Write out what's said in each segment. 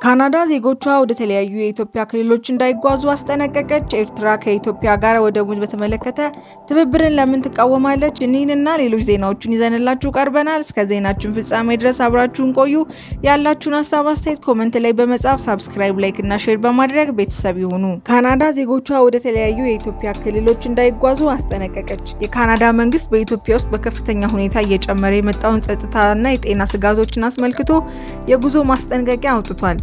ካናዳ ዜጎቿ ወደ ተለያዩ የኢትዮጵያ ክልሎች እንዳይጓዙ አስጠነቀቀች። ኤርትራ ከኢትዮጵያ ጋር ወደቡን በተመለከተ ትብብርን ለምን ትቃወማለች? እኒህንና ሌሎች ዜናዎችን ይዘንላችሁ ቀርበናል። እስከ ዜናችን ፍጻሜ ድረስ አብራችሁን ቆዩ። ያላችሁን ሀሳብ አስተያየት ኮመንት ላይ በመጻፍ ሳብስክራይብ፣ ላይክ እና ሼር በማድረግ ቤተሰብ ይሁኑ። ካናዳ ዜጎቿ ወደ ተለያዩ የኢትዮጵያ ክልሎች እንዳይጓዙ አስጠነቀቀች። የካናዳ መንግስት በኢትዮጵያ ውስጥ በከፍተኛ ሁኔታ እየጨመረ የመጣውን ጸጥታና የጤና ስጋቶችን አስመልክቶ የጉዞ ማስጠንቀቂያ አውጥቷል።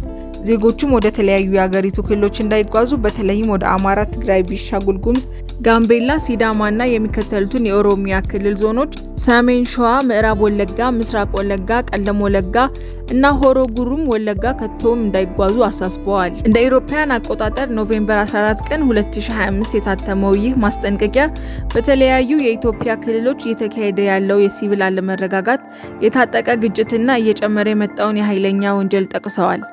ዜጎቹም ወደ ተለያዩ የሀገሪቱ ክልሎች እንዳይጓዙ በተለይም ወደ አማራ፣ ትግራይ፣ ቤኒሻንጉል ጉሙዝ፣ ጋምቤላ፣ ሲዳማና የሚከተሉትን የኦሮሚያ ክልል ዞኖች ሰሜን ሸዋ፣ ምዕራብ ወለጋ፣ ምስራቅ ወለጋ፣ ቀለም ወለጋ እና ሆሮ ጉሩም ወለጋ ከቶም እንዳይጓዙ አሳስበዋል። እንደ አውሮፓውያን አቆጣጠር ኖቬምበር 14 ቀን 2025 የታተመው ይህ ማስጠንቀቂያ በተለያዩ የኢትዮጵያ ክልሎች እየተካሄደ ያለው የሲቪል አለመረጋጋት፣ የታጠቀ ግጭትና እየጨመረ የመጣውን የኃይለኛ ወንጀል ጠቅሰዋል።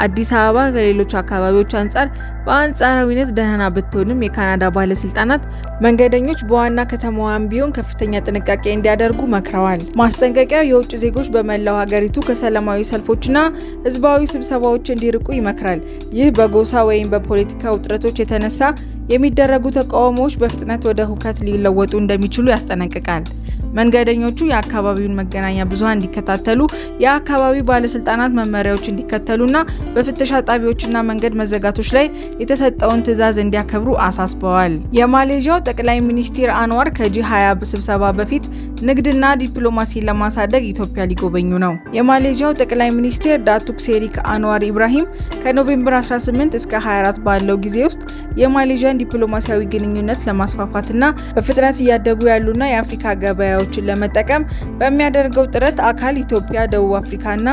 አዲስ አበባ ከሌሎች አካባቢዎች አንጻር በአንጻራዊነት ደህና ብትሆንም የካናዳ ባለስልጣናት መንገደኞች በዋና ከተማዋም ቢሆን ከፍተኛ ጥንቃቄ እንዲያደርጉ መክረዋል። ማስጠንቀቂያው የውጭ ዜጎች በመላው ሀገሪቱ ከሰላማዊ ሰልፎችና ህዝባዊ ስብሰባዎች እንዲርቁ ይመክራል። ይህ በጎሳ ወይም በፖለቲካ ውጥረቶች የተነሳ የሚደረጉ ተቃውሞዎች በፍጥነት ወደ ሁከት ሊለወጡ እንደሚችሉ ያስጠነቅቃል። መንገደኞቹ የአካባቢውን መገናኛ ብዙሃን እንዲከታተሉ፣ የአካባቢው ባለስልጣናት መመሪያዎች እንዲከተሉና በፍተሻ ጣቢያዎችና መንገድ መዘጋቶች ላይ የተሰጠውን ትዕዛዝ እንዲያከብሩ አሳስበዋል። የማሌዥያው ጠቅላይ ሚኒስትር አንዋር ከጂ20 ስብሰባ በፊት ንግድና ዲፕሎማሲን ለማሳደግ ኢትዮጵያ ሊጎበኙ ነው። የማሌዥያው ጠቅላይ ሚኒስትር ዳቱክ ሴሪክ አንዋር ኢብራሂም ከኖቬምበር 18 እስከ 24 ባለው ጊዜ ውስጥ የማሌዥያን ዲፕሎማሲያዊ ግንኙነት ለማስፋፋትና በፍጥነት እያደጉ ያሉና የአፍሪካ ገበያዎችን ለመጠቀም በሚያደርገው ጥረት አካል ኢትዮጵያ፣ ደቡብ አፍሪካና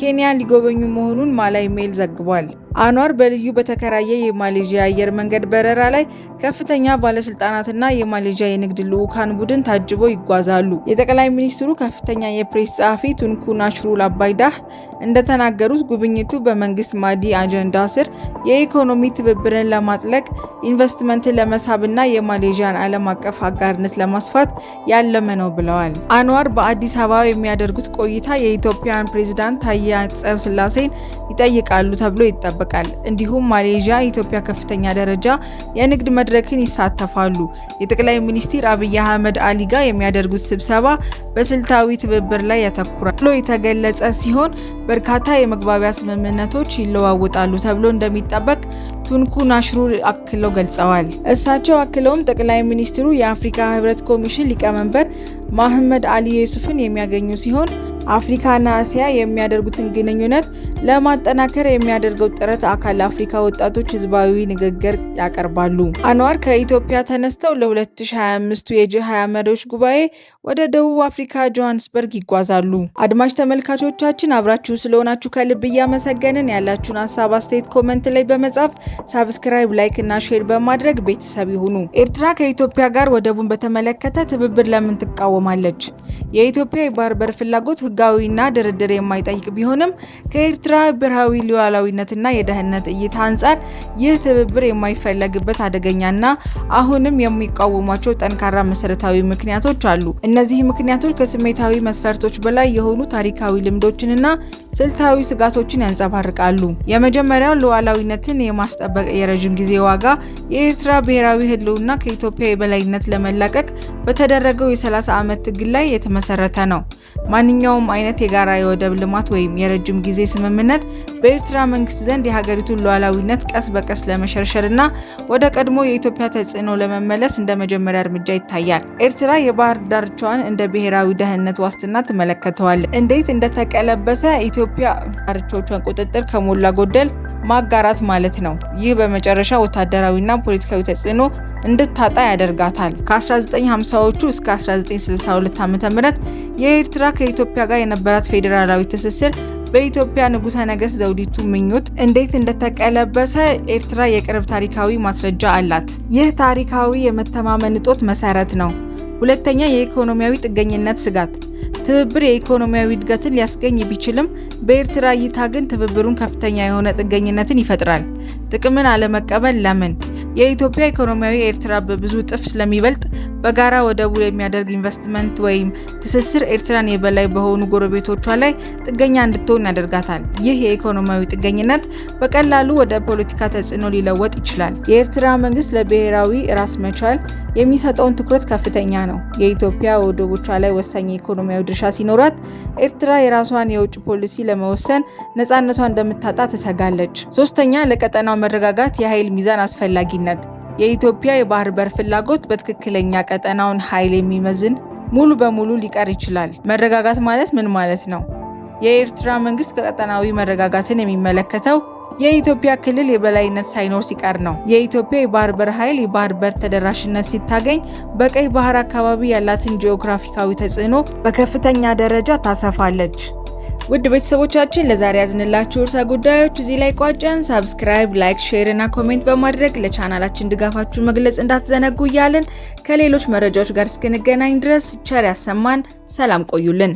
ኬንያ ሊጎበኙ መሆኑን ማላይ ሜል ዘግቧል። አንዋር በልዩ በተከራየ የማሌዥያ አየር መንገድ በረራ ላይ ከፍተኛ ባለስልጣናትና የማሌዥያ የንግድ ልዑካን ቡድን ታጅበው ይጓዛሉ። የጠቅላይ ሚኒስትሩ ከፍተኛ የፕሬስ ጸሐፊ ቱንኩ ናሽሩል አባይዳህ እንደተናገሩት ጉብኝቱ በመንግስት ማዲ አጀንዳ ስር የኢኮኖሚ ትብብርን ለማጥለቅ፣ ኢንቨስትመንትን ለመሳብና የማሌዥያን ዓለም አቀፍ አጋርነት ለማስፋት ያለመ ነው ብለዋል። አንዋር በአዲስ አበባ የሚያደርጉት ቆይታ የኢትዮጵያን ፕሬዝዳንት ታዬ አጽቀሥላሴን ይጠይቃሉ ተብሎ ይጠበቃል። እንዲሁም ማሌዥያ ኢትዮጵያ ከፍተኛ ደረጃ የንግድ መድረክን ይሳተፋሉ። የጠቅላይ ሚኒስትር አብይ አህመድ አሊ ጋር የሚያደርጉት ስብሰባ በስልታዊ ትብብር ላይ ያተኩራል ብሎ የተገለጸ ሲሆን በርካታ የመግባቢያ ስምምነቶች ይለዋወጣሉ ተብሎ እንደሚጠበቅ ቱንኩ ናሽሩል አክለው ገልጸዋል። እሳቸው አክለውም ጠቅላይ ሚኒስትሩ የአፍሪካ ህብረት ኮሚሽን ሊቀመንበር መሐመድ አሊ ዩሱፍን የሚያገኙ ሲሆን አፍሪካና እስያ የሚያደርጉትን ግንኙነት ለማጠናከር የሚያደርገው ጥረት አካል ለአፍሪካ ወጣቶች ህዝባዊ ንግግር ያቀርባሉ። አንዋር ከኢትዮጵያ ተነስተው ለ2025 የጂ20 መሪዎች ጉባኤ ወደ ደቡብ አፍሪካ ጆሃንስበርግ ይጓዛሉ። አድማጭ ተመልካቾቻችን አብራችሁ ስለሆናችሁ ከልብ እያመሰገንን ያላችሁን ሀሳብ አስተያየት ኮመንት ላይ በመጻፍ ሳብስክራይብ፣ ላይክ እና ሼር በማድረግ ቤተሰብ ይሁኑ። ኤርትራ ከኢትዮጵያ ጋር ወደቡን በተመለከተ ትብብር ለምን ትቃወማለች? የኢትዮጵያ የባህር በር ፍላጎት ህጋዊና ድርድር የማይጠይቅ ቢሆንም ከኤርትራ ብሔራዊ ሉዓላዊነትና የደህንነት እይታ አንጻር ይህ ትብብር የማይፈለግበት አደገኛና አሁንም የሚቃወሟቸው ጠንካራ መሰረታዊ ምክንያቶች አሉ። እነዚህ ምክንያቶች ከስሜታዊ መስፈርቶች በላይ የሆኑ ታሪካዊ ልምዶችንና ስልታዊ ስጋቶችን ያንጸባርቃሉ። የመጀመሪያው ሉዓላዊነትን የማስጠበቅ የረጅም ጊዜ ዋጋ የኤርትራ ብሔራዊ ህልውና ከኢትዮጵያ የበላይነት ለመላቀቅ በተደረገው የ30 ዓመት ትግል ላይ የተመሰረተ ነው። ማንኛውም አይነት የጋራ የወደብ ልማት ወይም የረጅም ጊዜ ስምምነት በኤርትራ መንግስት ዘንድ የሀገሪቱን ሉዓላዊነት ቀስ በቀስ ለመሸርሸርና ወደ ቀድሞ የኢትዮጵያ ተጽዕኖ ለመመለስ እንደ መጀመሪያ እርምጃ ይታያል። ኤርትራ የባህር ዳርቻዋን እንደ ብሔራዊ ደህንነት ዋስትና ትመለከተዋለች። እንዴት እንደተቀለበሰ ኢትዮጵያ ዳርቻዎቿን ቁጥጥር ከሞላ ጎደል ማጋራት ማለት ነው። ይህ በመጨረሻ ወታደራዊና ፖለቲካዊ ተጽዕኖ እንድታጣ ያደርጋታል። ከ1950ዎቹ እስከ 1962 ዓ.ም የኤርትራ ከኢትዮጵያ ጋር የነበራት ፌዴራላዊ ትስስር በኢትዮጵያ ንጉሠ ነገሥት ዘውዲቱ ምኞት እንዴት እንደተቀለበሰ ኤርትራ የቅርብ ታሪካዊ ማስረጃ አላት። ይህ ታሪካዊ የመተማመን እጦት መሰረት ነው። ሁለተኛ፣ የኢኮኖሚያዊ ጥገኝነት ስጋት። ትብብር የኢኮኖሚያዊ እድገትን ሊያስገኝ ቢችልም በኤርትራ እይታ ግን ትብብሩን ከፍተኛ የሆነ ጥገኝነትን ይፈጥራል። ጥቅምን አለመቀበል ለምን? የኢትዮጵያ ኢኮኖሚያዊ ኤርትራ በብዙ እጥፍ ስለሚበልጥ በጋራ ወደቡ የሚያደርግ ኢንቨስትመንት ወይም ትስስር ኤርትራን የበላይ በሆኑ ጎረቤቶቿ ላይ ጥገኛ እንድትሆን ያደርጋታል። ይህ የኢኮኖሚያዊ ጥገኝነት በቀላሉ ወደ ፖለቲካ ተጽዕኖ ሊለወጥ ይችላል። የኤርትራ መንግስት ለብሔራዊ ራስ መቻል የሚሰጠውን ትኩረት ከፍተኛ ነው። የኢትዮጵያ ወደቦቿ ላይ ወሳኝ የኢኮኖሚያዊ ድርሻ ሲኖራት፣ ኤርትራ የራሷን የውጭ ፖሊሲ ለመወሰን ነፃነቷን እንደምታጣ ትሰጋለች። ሶስተኛ፣ ለቀጠናው መረጋጋት የኃይል ሚዛን አስፈላጊነት። የኢትዮጵያ የባህር በር ፍላጎት በትክክለኛ ቀጠናውን ኃይል የሚመዝን ሙሉ በሙሉ ሊቀር ይችላል። መረጋጋት ማለት ምን ማለት ነው? የኤርትራ መንግስት ቀጠናዊ መረጋጋትን የሚመለከተው የኢትዮጵያ ክልል የበላይነት ሳይኖር ሲቀር ነው። የኢትዮጵያ የባህር በር ኃይል የባህር በር ተደራሽነት ሲታገኝ በቀይ ባህር አካባቢ ያላትን ጂኦግራፊካዊ ተጽዕኖ በከፍተኛ ደረጃ ታሰፋለች። ውድ ቤተሰቦቻችን ለዛሬ ያዝንላችሁ ርዕሰ ጉዳዮች እዚህ ላይ ቋጨን። ሰብስክራይብ፣ ላይክ፣ ሼር እና ኮሜንት በማድረግ ለቻናላችን ድጋፋችሁን መግለጽ እንዳትዘነጉ እያልን ከሌሎች መረጃዎች ጋር እስክንገናኝ ድረስ ቸር ያሰማን። ሰላም ቆዩልን።